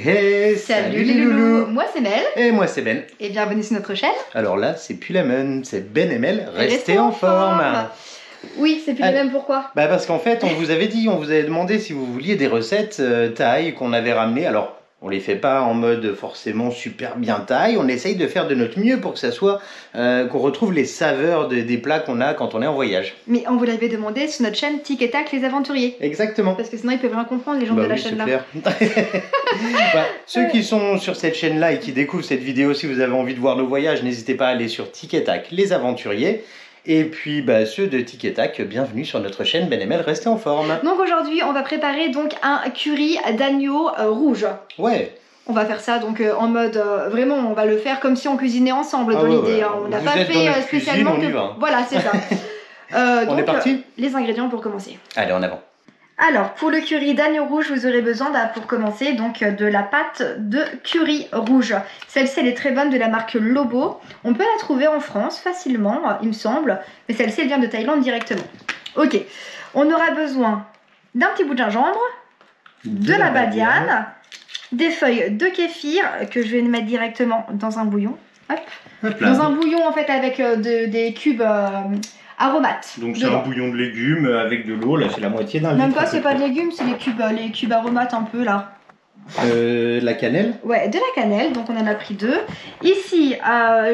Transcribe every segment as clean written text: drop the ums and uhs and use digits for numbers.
Hey, salut les loulous. Moi c'est Mel. Et moi c'est Ben. Et bienvenue sur notre chaîne. Alors là, c'est plus la même, c'est Ben et Mel, restez en forme. Oui, c'est plus la même, pourquoi? Bah parce qu'en fait, on vous avait dit, on vous avait demandé si vous vouliez des recettes taille qu'on avait ramenées. Alors, on les fait pas en mode forcément super bien taille, on essaye de faire de notre mieux pour que ça soit, qu'on retrouve les saveurs des plats qu'on a quand on est en voyage. Mais on vous l'avait demandé sur notre chaîne Tic et Tac les aventuriers. Exactement. Parce que sinon ils peuvent rien comprendre, les gens de la chaîne là. Ceux qui sont sur cette chaîne là et qui découvrent cette vidéo, si vous avez envie de voir nos voyages, n'hésitez pas à aller sur Tic et Tac les aventuriers. Et puis ceux de Tic et Tac, bienvenue sur notre chaîne Ben et Mel, restez en forme. Donc aujourd'hui on va préparer donc un curry d'agneau rouge. Ouais. On va faire ça donc en mode vraiment on va le faire comme si on cuisinait ensemble dans l'idée. Hein. On n'a pas fait spécialement cuisine, on y va. Voilà, c'est ça. On donc, est parti. Les ingrédients pour commencer. Allez, en avant. Alors, pour le curry d'agneau rouge, vous aurez besoin, pour commencer, donc de la pâte de curry rouge. Celle-ci, elle est très bonne, de la marque Lobo. On peut la trouver en France facilement, il me semble. Mais celle-ci, elle vient de Thaïlande directement. Ok. On aura besoin d'un petit bout de gingembre, de la badiane, des feuilles de kéfir que je vais mettre directement dans un bouillon. Hop. Hop là. Dans un bouillon, en fait, avec des cubes... aromates. Donc c'est un bouillon de légumes avec de l'eau, là c'est la moitié d'un litre. Même pas, c'est pas de légumes, c'est les cubes aromates un peu là. La cannelle? Ouais, de la cannelle, donc on en a pris 2. Ici,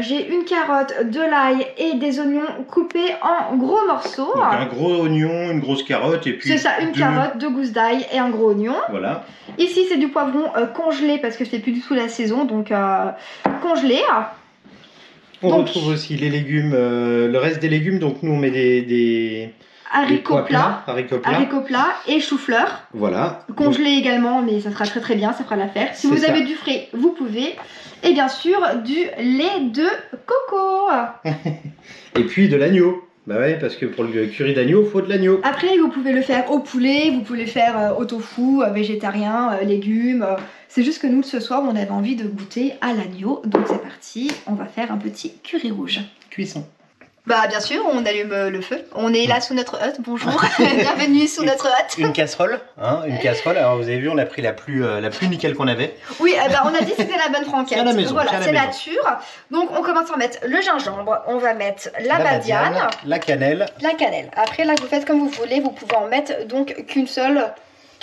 j'ai une carotte, de l'ail et des oignons coupés en gros morceaux. Donc un gros oignon, une grosse carotte et puis... C'est ça, une carotte, 2 gousses d'ail et un gros oignon. Voilà. Ici, c'est du poivron congelé parce que c'est plus du tout la saison, donc congelé. On retrouve aussi les légumes, le reste des légumes, donc nous on met des haricots plats et chou-fleur. Voilà. Congelé également, mais ça sera très très bien, ça fera l'affaire. Si vous avez du frais, vous pouvez. Et bien sûr, du lait de coco. Et puis de l'agneau. Bah ouais, parce que pour le curry d'agneau, il faut de l'agneau. Après, vous pouvez le faire au poulet, vous pouvez le faire au tofu, végétarien, légumes. C'est juste que nous, ce soir, on avait envie de goûter à l'agneau. Donc c'est parti, on va faire un petit curry rouge. Cuisson. Bah bien sûr, on allume le feu. On est là sous notre hutte, bonjour. Bienvenue sous notre hutte. Une casserole, hein, une casserole. Alors vous avez vu, on a pris la plus nickel qu'on avait. Oui, on a dit que c'était la bonne franquette. C'est à la maison. Voilà, c'est nature. Donc on commence à mettre le gingembre, on va mettre la badiane, la cannelle. La cannelle. Après là, vous faites comme vous voulez, vous pouvez en mettre donc qu'un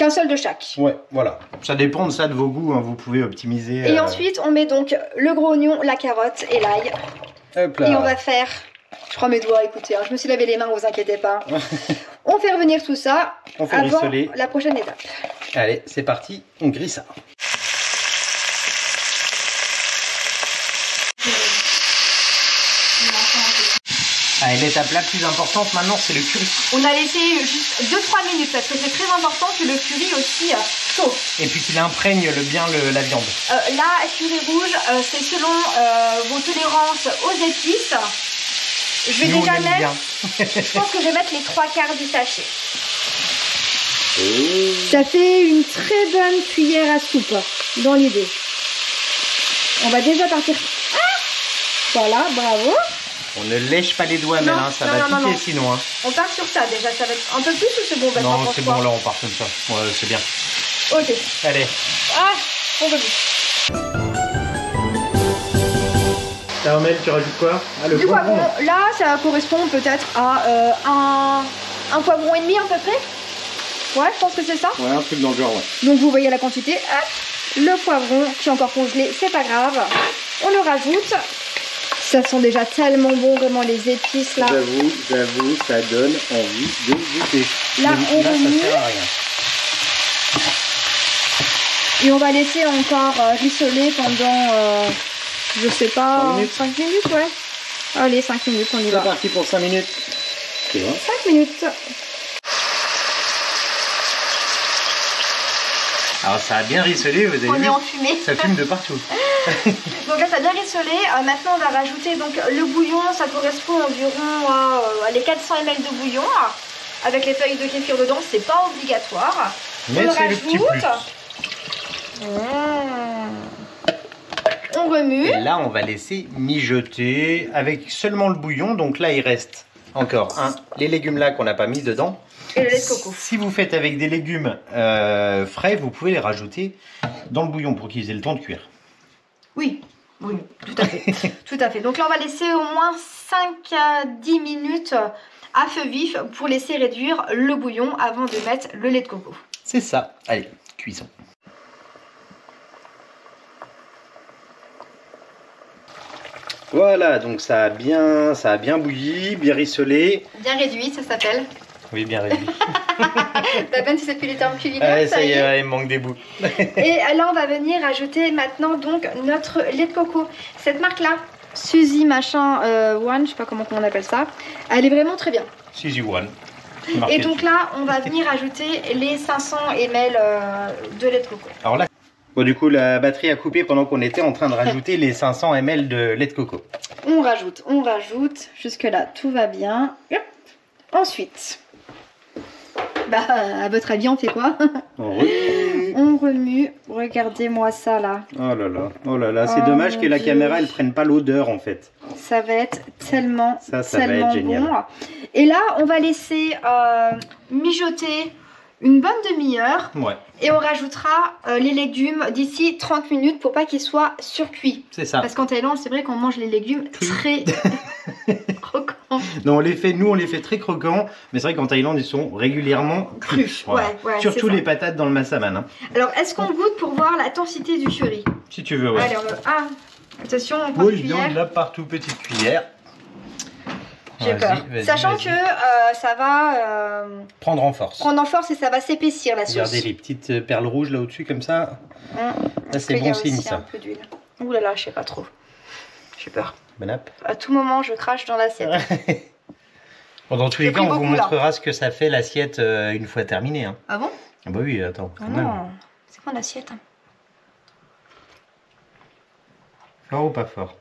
seul de chaque. Ouais, voilà. Ça dépend de ça, de vos goûts, hein. Vous pouvez optimiser. Et ensuite, on met donc le gros oignon, la carotte et l'ail. Hop là. Et on va faire... Je crois mes doigts, écoutez, hein, je me suis lavé les mains, vous inquiétez pas. On fait revenir tout ça avant la prochaine étape. Allez, c'est parti, on grille ça. Allez, l'étape la plus importante maintenant, c'est le curry. On a laissé juste 2-3 minutes parce que c'est très important que le curry aussi chauffe. Et puis qu'il imprègne bien la viande. Là, curry rouge, c'est selon vos tolérances aux épices. Je vais déjà mettre, je pense que je vais mettre les 3/4 du sachet. Ça fait une très bonne cuillère à soupe dans l'idée. On va déjà partir. Ah, voilà, bravo. On ne lèche pas les doigts, mais hein, ça va piquer sinon. Hein. On part sur ça déjà, ça va être un peu plus ou c'est bon? Non, c'est bon, là on part comme ça. Ouais, c'est bien. Ok. Allez. Ah, on veut. Là, Mel, tu rajoutes quoi? Le poivron. Là, ça correspond peut-être à un poivron et demi à peu près. Ouais, je pense que c'est ça. Ouais, un truc dans le genre, ouais. Donc vous voyez la quantité. Hop, le poivron qui est encore congelé, c'est pas grave. On le rajoute. Ça sent déjà tellement bon, vraiment les épices là. J'avoue, ça donne envie de goûter. Là, on remue. Ça sert à rien. Et on va laisser encore rissoler pendant... je sais pas, 5 minutes, ouais. Allez, 5 minutes, on y va. C'est parti pour 5 minutes. 5 minutes. Alors ça a bien rissolé, vous avez vu. On est en fumée. Ça fume de partout. Donc là, ça a bien rissolé. Maintenant, on va rajouter donc le bouillon. Ça correspond environ à les 400 ml de bouillon. Avec les feuilles de kéfir dedans, c'est pas obligatoire. Mais c'est le petit plus. On remue. Et là, on va laisser mijoter avec seulement le bouillon. Donc là, il reste encore les légumes là qu'on n'a pas mis dedans. Et le lait de coco. Si vous faites avec des légumes frais, vous pouvez les rajouter dans le bouillon pour qu'ils aient le temps de cuire. Oui, oui, tout à fait. Tout à fait. Donc là, on va laisser au moins 5 à 10 minutes à feu vif pour laisser réduire le bouillon avant de mettre le lait de coco. C'est ça. Allez, cuisson. Voilà, donc ça a bien bouilli, bien rissolé. Bien réduit, ça s'appelle. Oui, bien réduit. T'as peine si c'est plus les termes culinaires, Ouais, ça y est, il me manque des bouts. Et là, on va venir ajouter maintenant donc notre lait de coco. Cette marque-là, Suzy machin One, je sais pas comment on appelle ça, elle est vraiment très bien. Suzy One. Et donc là, on va venir ajouter les 500 ml de lait de coco. Alors là, bon, du coup, la batterie a coupé pendant qu'on était en train de rajouter les 500 ml de lait de coco. On rajoute. Jusque-là, tout va bien. Hop. Ensuite, bah, à votre avis, on fait quoi? On remue. On remue. Regardez-moi ça là. Oh là là, c'est dommage que la caméra elle prenne pas l'odeur en fait. Ça va être tellement, ça va être génial. Bon. Et là, on va laisser mijoter une bonne demi-heure. Ouais. Et on rajoutera les légumes d'ici 30 minutes pour pas qu'ils soient surcuits. C'est ça. Parce qu'en Thaïlande, c'est vrai qu'on mange les légumes très croquants. Non, nous on les fait très croquants, mais c'est vrai qu'en Thaïlande ils sont régulièrement crus. Voilà. Ouais, surtout les patates dans le massaman. Hein. Alors, est-ce qu'on goûte pour voir la densité du curry? Si tu veux, ouais. Allez, attention, on prend une Oui, cuillère. là partout, petite cuillère. J'ai peur. Sachant que ça va prendre en force. Et ça va s'épaissir la sauce. Regardez les petites perles rouges là au-dessus comme ça. Là c'est bon signe ça. Un peu d'huile. Ouh là là, je sais pas trop. J'ai peur. Bon app. À tout moment, je crache dans l'assiette. Bon, dans tous les cas, on vous montrera ce que ça fait l'assiette une fois terminée. Hein. Ah bon? Ah bah oui, attends. C'est quoi l'assiette? Fort ou pas fort?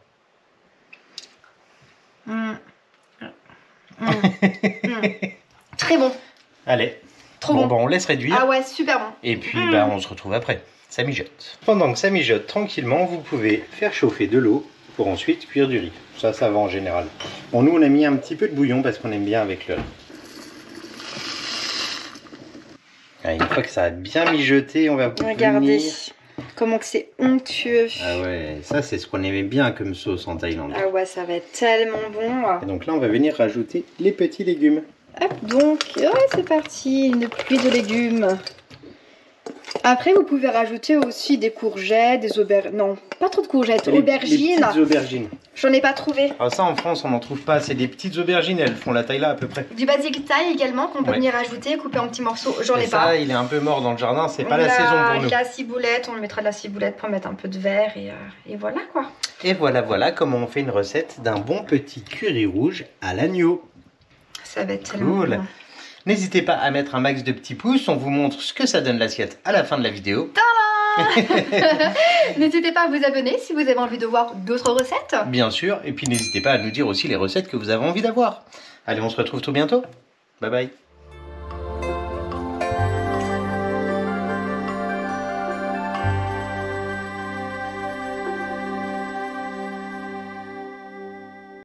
Très bon. Allez. Trop bon. Bah, on laisse réduire. Ah ouais, super bon. Et puis bah, on se retrouve après. Ça mijote. Pendant que ça mijote tranquillement, vous pouvez faire chauffer de l'eau pour ensuite cuire du riz. Ça va en général. Bon, nous on a mis un petit peu de bouillon parce qu'on aime bien avec le riz. Ah, une fois que ça a bien mijoté, on va vous Regardez comment que c'est onctueux. Ah ouais, ça c'est ce qu'on aimait bien comme sauce en Thaïlande. Ah ouais, ça va être tellement bon. Et donc là, on va venir rajouter les petits légumes. Hop, donc, c'est parti, une pluie de légumes. Après, vous pouvez rajouter aussi des courgettes, des aubergines. Non, pas trop de courgettes, aubergines. Les petites aubergines. J'en ai pas trouvé. Alors ça, en France, on n'en trouve pas. C'est des petites aubergines, elles font la taille là à peu près. Du basilic thaï également qu'on peut venir ajouter, couper en petits morceaux. J'en ai pas. Ça, il est un peu mort dans le jardin, c'est pas la saison pour nous. La ciboulette, on mettra de la ciboulette pour mettre un peu de verre et voilà quoi. Et voilà comment on fait une recette d'un bon petit curry rouge à l'agneau. Ça va être tellement bon. N'hésitez pas à mettre un max de petits pouces, on vous montre ce que ça donne l'assiette à la fin de la vidéo. N'hésitez pas à vous abonner si vous avez envie de voir d'autres recettes. Bien sûr, et puis n'hésitez pas à nous dire aussi les recettes que vous avez envie d'avoir. Allez, on se retrouve tout bientôt. Bye bye.